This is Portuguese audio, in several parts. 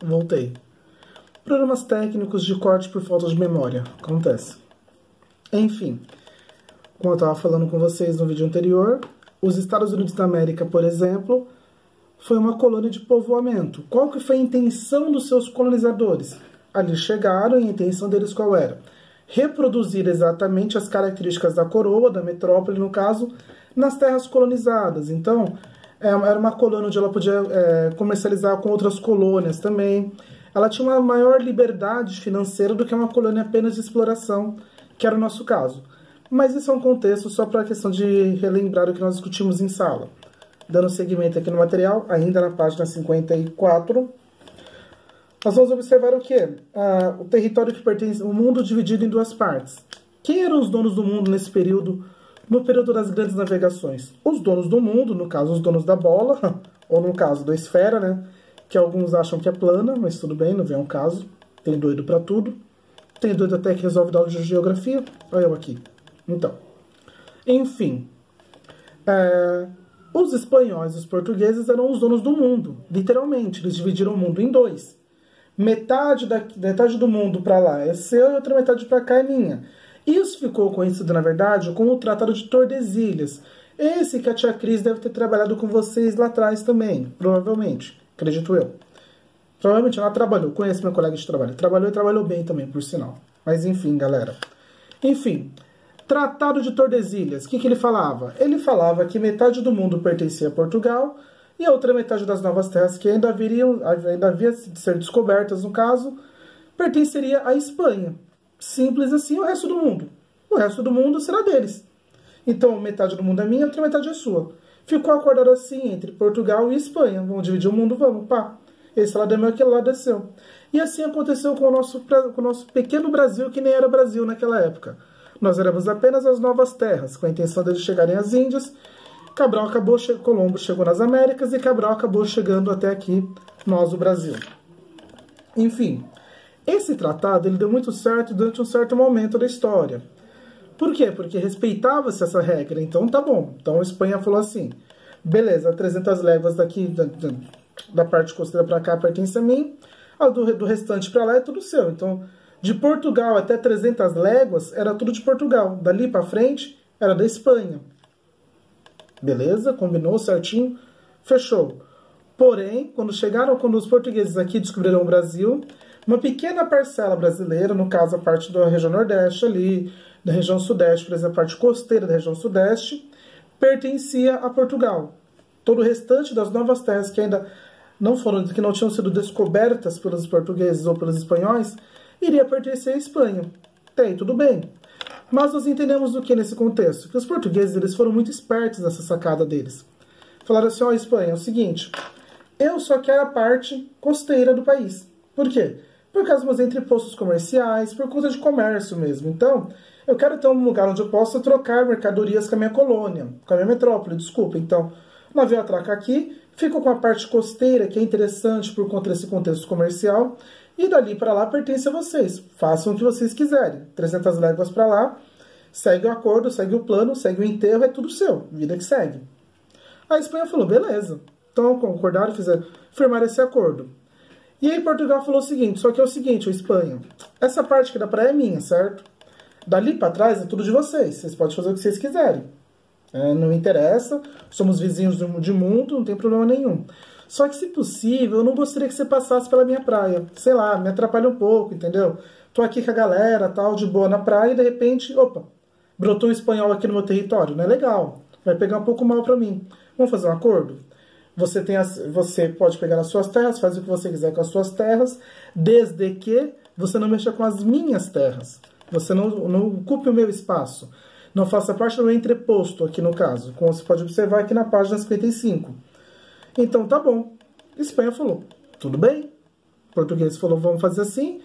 Voltei. Problemas técnicos de corte por falta de memória. Acontece. Enfim, como eu estava falando com vocês no vídeo anterior, os Estados Unidos da América, por exemplo, foi uma colônia de povoamento. Qual que foi a intenção dos seus colonizadores? Ali chegaram e a intenção deles qual era? Reproduzir exatamente as características da coroa, da metrópole, no caso, nas terras colonizadas. Então, era uma colônia onde ela podia comercializar com outras colônias também. Ela tinha uma maior liberdade financeira do que uma colônia apenas de exploração, que era o nosso caso. Mas isso é um contexto só para a questão de relembrar o que nós discutimos em sala. Dando seguimento aqui no material, ainda na página 54, nós vamos observar o quê? O território que pertence, o mundo dividido em duas partes. Quem eram os donos do mundo nesse período, no período das grandes navegações? Os donos do mundo, no caso, os donos da bola, ou no caso da esfera, né? Que alguns acham que é plana, mas tudo bem, não vem ao caso. Tem doido para tudo. Tem doido até que resolve dar aula de geografia. Olha eu aqui. Então, enfim, os espanhóis e os portugueses eram os donos do mundo, literalmente. Eles dividiram o mundo em dois. Metade do mundo para lá é seu e outra metade para cá é minha. Isso ficou conhecido, na verdade, como o Tratado de Tordesilhas. Esse que a tia Cris deve ter trabalhado com vocês lá atrás também, provavelmente, acredito eu. Provavelmente ela trabalhou, conheço meu colega de trabalho. Trabalhou e trabalhou bem também, por sinal. Mas enfim, galera. Enfim, Tratado de Tordesilhas, o que ele falava? Ele falava que metade do mundo pertencia a Portugal e a outra metade das novas terras que ainda havia de ser descobertas, no caso, pertenceria à Espanha. Simples assim, o resto do mundo. O resto do mundo será deles. Então, metade do mundo é minha, outra metade é sua. Ficou acordado assim entre Portugal e Espanha. Vamos dividir o mundo, vamos, pá. Esse lado é meu, aquele lado é seu. E assim aconteceu com o nosso pequeno Brasil, que nem era Brasil naquela época. Nós éramos apenas as novas terras, com a intenção de chegarem às Índias. Colombo chegou nas Américas e Cabral acabou chegando até aqui, nós, o Brasil. Enfim, esse tratado ele deu muito certo durante um certo momento da história. Por quê? Porque respeitava-se essa regra. Então, tá bom. Então, a Espanha falou assim, beleza, 300 léguas daqui, da parte costeira para cá pertence a mim, do restante para lá é tudo seu. Então, de Portugal até 300 léguas era tudo de Portugal. Dali para frente era da Espanha. Beleza? Combinou certinho? Fechou. Porém, quando os portugueses aqui descobriram o Brasil, uma pequena parcela brasileira, no caso a parte da região Nordeste ali, da região Sudeste, por exemplo, a parte costeira da região Sudeste, pertencia a Portugal. Todo o restante das novas terras que ainda que não tinham sido descobertas pelos portugueses ou pelos espanhóis, iria pertencer à Espanha. Tem, tudo bem. Mas nós entendemos o que nesse contexto? Que os portugueses eles foram muito espertos nessa sacada deles. Falaram assim, ó, Espanha, é o seguinte, eu só quero a parte costeira do país. Por quê? Por causa dos entrepostos comerciais, por conta de comércio mesmo. Então, eu quero ter um lugar onde eu possa trocar mercadorias com a minha colônia, com a minha metrópole, desculpa. Então, o navio atraca aqui, fica com a parte costeira, que é interessante por conta desse contexto comercial, e dali para lá pertence a vocês. Façam o que vocês quiserem. 300 léguas para lá, segue o acordo, segue o plano, segue o enterro, é tudo seu. Vida que segue. A Espanha falou, beleza. Então concordaram, firmaram esse acordo. E aí Portugal falou o seguinte, só que é o seguinte, Espanha, essa parte que dá para é minha, certo? Dali para trás é tudo de vocês. Vocês podem fazer o que vocês quiserem. Não interessa, somos vizinhos de mundo, não tem problema nenhum. Só que, se possível, eu não gostaria que você passasse pela minha praia. Sei lá, me atrapalha um pouco, entendeu? Tô aqui com a galera, tal, de boa na praia, e de repente, opa, brotou um espanhol aqui no meu território. Não é legal. Vai pegar um pouco mal pra mim. Vamos fazer um acordo? Você pode pegar as suas terras, fazer o que você quiser com as suas terras, desde que você não mexa com as minhas terras. Você não ocupe o meu espaço. Não faça parte do meu entreposto, aqui no caso. Como você pode observar aqui na página 55. Então, tá bom. Espanha falou, tudo bem. Português falou, vamos fazer assim.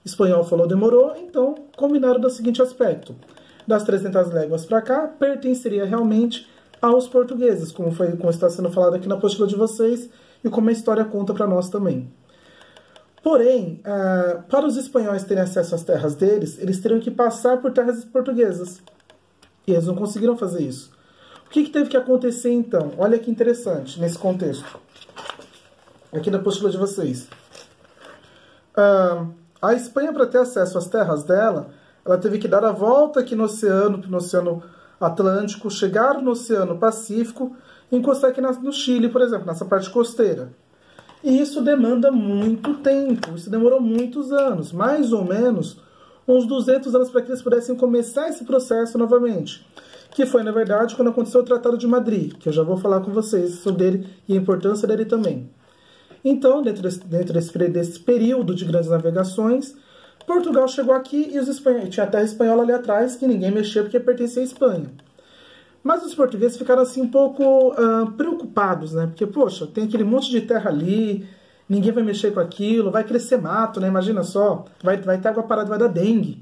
Espanhol falou, demorou. Então, combinaram do seguinte aspecto. Das 300 léguas para cá, pertenceria realmente aos portugueses, como está sendo falado aqui na apostila de vocês e como a história conta para nós também. Porém, para os espanhóis terem acesso às terras deles, eles teriam que passar por terras portuguesas. E eles não conseguiram fazer isso. O que teve que acontecer então? Olha que interessante nesse contexto. Aqui na apostila de vocês. A Espanha, para ter acesso às terras dela, ela teve que dar a volta aqui no Oceano Atlântico, chegar no Oceano Pacífico e encostar aqui no Chile, por exemplo, nessa parte costeira. E isso demanda muito tempo, isso demorou muitos anos, mais ou menos uns 200 anos para que eles pudessem começar esse processo novamente. Que foi, na verdade, quando aconteceu o Tratado de Madrid, que eu já vou falar com vocês sobre ele e a importância dele também. Então, dentro desse período de grandes navegações, Portugal chegou aqui e os espanhóis, tinha a terra espanhola ali atrás, que ninguém mexia porque pertencia à Espanha. Mas os portugueses ficaram assim um pouco preocupados, né? Porque, poxa, tem aquele monte de terra ali, ninguém vai mexer com aquilo, vai crescer mato, né? Imagina só, vai ter água parada, vai dar dengue.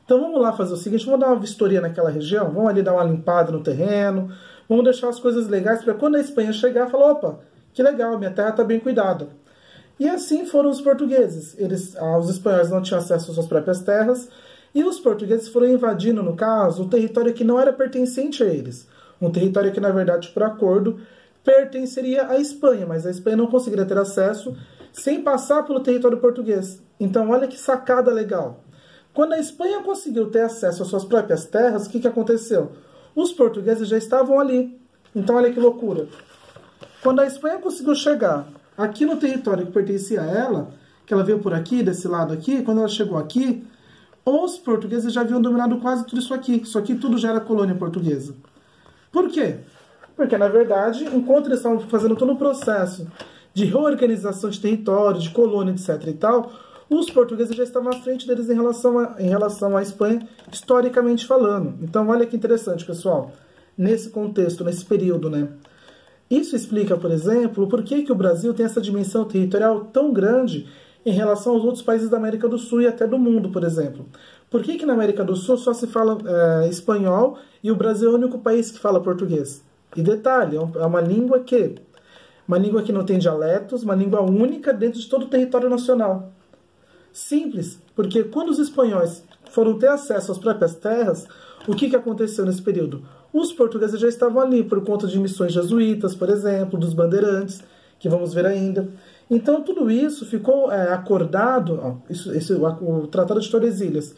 Então vamos lá fazer o seguinte, vamos dar uma vistoria naquela região, vamos ali dar uma limpada no terreno, vamos deixar as coisas legais para quando a Espanha chegar, falar, opa, que legal, minha terra está bem cuidada. E assim foram os portugueses. Os espanhóis não tinham acesso às suas próprias terras, e os portugueses foram invadindo, no caso, o território que não era pertencente a eles. Um território que, na verdade, por acordo, pertenceria à Espanha, mas a Espanha não conseguiria ter acesso sem passar pelo território português. Então, olha que sacada legal. Quando a Espanha conseguiu ter acesso às suas próprias terras, o que aconteceu? Os portugueses já estavam ali. Então, olha que loucura. Quando a Espanha conseguiu chegar aqui no território que pertencia a ela, que ela veio por aqui, desse lado aqui, quando ela chegou aqui, os portugueses já haviam dominado quase tudo isso aqui. Isso aqui tudo já era colônia portuguesa. Por quê? Porque, na verdade, enquanto eles estavam fazendo todo o processo de reorganização de território, de colônia, etc. e tal, os portugueses já estavam à frente deles em relação à Espanha, historicamente falando. Então, olha que interessante, pessoal, nesse contexto, nesse período, né? Isso explica, por exemplo, por que o Brasil tem essa dimensão territorial tão grande em relação aos outros países da América do Sul e até do mundo, por exemplo. Por que na América do Sul só se fala espanhol e o Brasil é o único país que fala português? E detalhe, é uma língua que não tem dialetos, uma língua única dentro de todo o território nacional. Simples, porque quando os espanhóis foram ter acesso às próprias terras, o que aconteceu nesse período? Os portugueses já estavam ali por conta de missões jesuítas, por exemplo, dos bandeirantes, que vamos ver ainda. Então tudo isso ficou acordado, o Tratado de Tordesilhas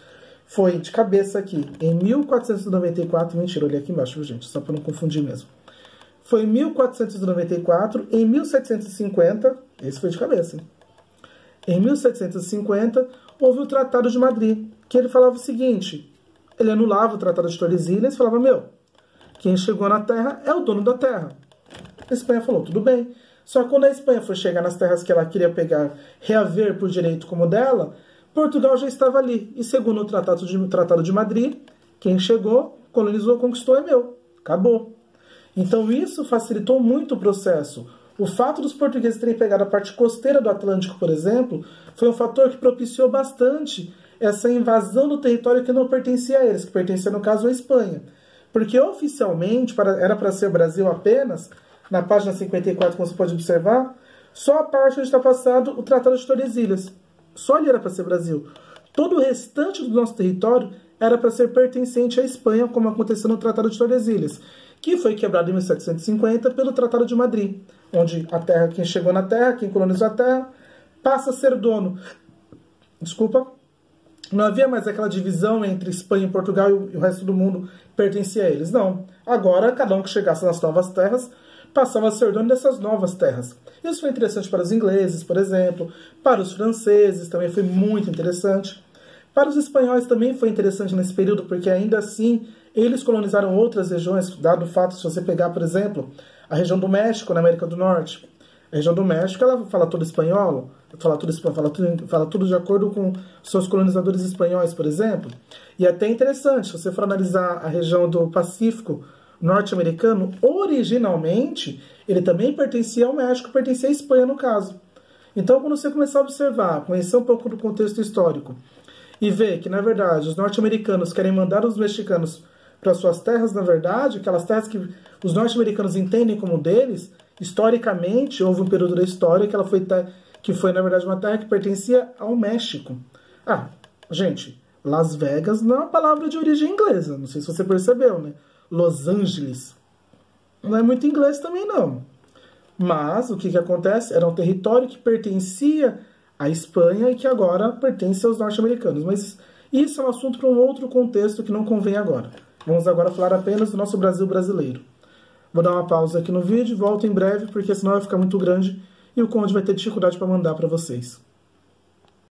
foi de cabeça aqui, em 1494, mentira, olhei aqui embaixo, gente, só para não confundir mesmo. Foi em 1494, em 1750, esse foi de cabeça, hein? Em 1750, houve o Tratado de Madrid, que ele falava o seguinte, ele anulava o Tratado de Tordesilhas e falava, quem chegou na terra é o dono da terra. A Espanha falou, tudo bem. Só que quando a Espanha foi chegar nas terras que ela queria pegar, reaver por direito como dela, Portugal já estava ali. E segundo o Tratado de Madrid, quem chegou, colonizou, conquistou, é meu. Acabou. Então isso facilitou muito o processo. O fato dos portugueses terem pegado a parte costeira do Atlântico, por exemplo, foi um fator que propiciou bastante essa invasão do território que não pertencia a eles, que pertencia, no caso, à Espanha. Porque oficialmente era para ser Brasil apenas, na página 54, como você pode observar, só a parte onde está passado o Tratado de Tordesilhas. Só ali era para ser Brasil. Todo o restante do nosso território era para ser pertencente à Espanha, como aconteceu no Tratado de Tordesilhas, que foi quebrado em 1750 pelo Tratado de Madrid, onde a terra, quem chegou na terra, quem colonizou a terra, passa a ser dono. Desculpa. Não havia mais aquela divisão entre Espanha e Portugal e o resto do mundo pertencia a eles. Não. Agora, cada um que chegasse nas novas terras passava a ser dono dessas novas terras. Isso foi interessante para os ingleses, por exemplo, para os franceses também foi muito interessante. Para os espanhóis também foi interessante nesse período, porque ainda assim eles colonizaram outras regiões, dado o fato, se você pegar, por exemplo, a região do México, na América do Norte. A região do México, ela fala todo espanhol, fala tudo de acordo com seus colonizadores espanhóis, por exemplo. E até interessante, se você for analisar a região do Pacífico norte-americano, originalmente, ele também pertencia ao México, pertencia à Espanha, no caso. Então, quando você começar a observar, conhecer um pouco do contexto histórico, e ver que, na verdade, os norte-americanos querem mandar os mexicanos para suas terras, na verdade, aquelas terras que os norte-americanos entendem como deles, historicamente, houve um período da história que foi, na verdade, uma terra que pertencia ao México. Gente, Las Vegas não é uma palavra de origem inglesa, não sei se você percebeu, né? Los Angeles. Não é muito inglês também, não. Mas, o que acontece? Era um território que pertencia à Espanha e que agora pertence aos norte-americanos. Mas isso é um assunto para um outro contexto que não convém agora. Vamos agora falar apenas do nosso Brasil brasileiro. Vou dar uma pausa aqui no vídeo e volto em breve, porque senão vai ficar muito grande e o Conde vai ter dificuldade para mandar para vocês.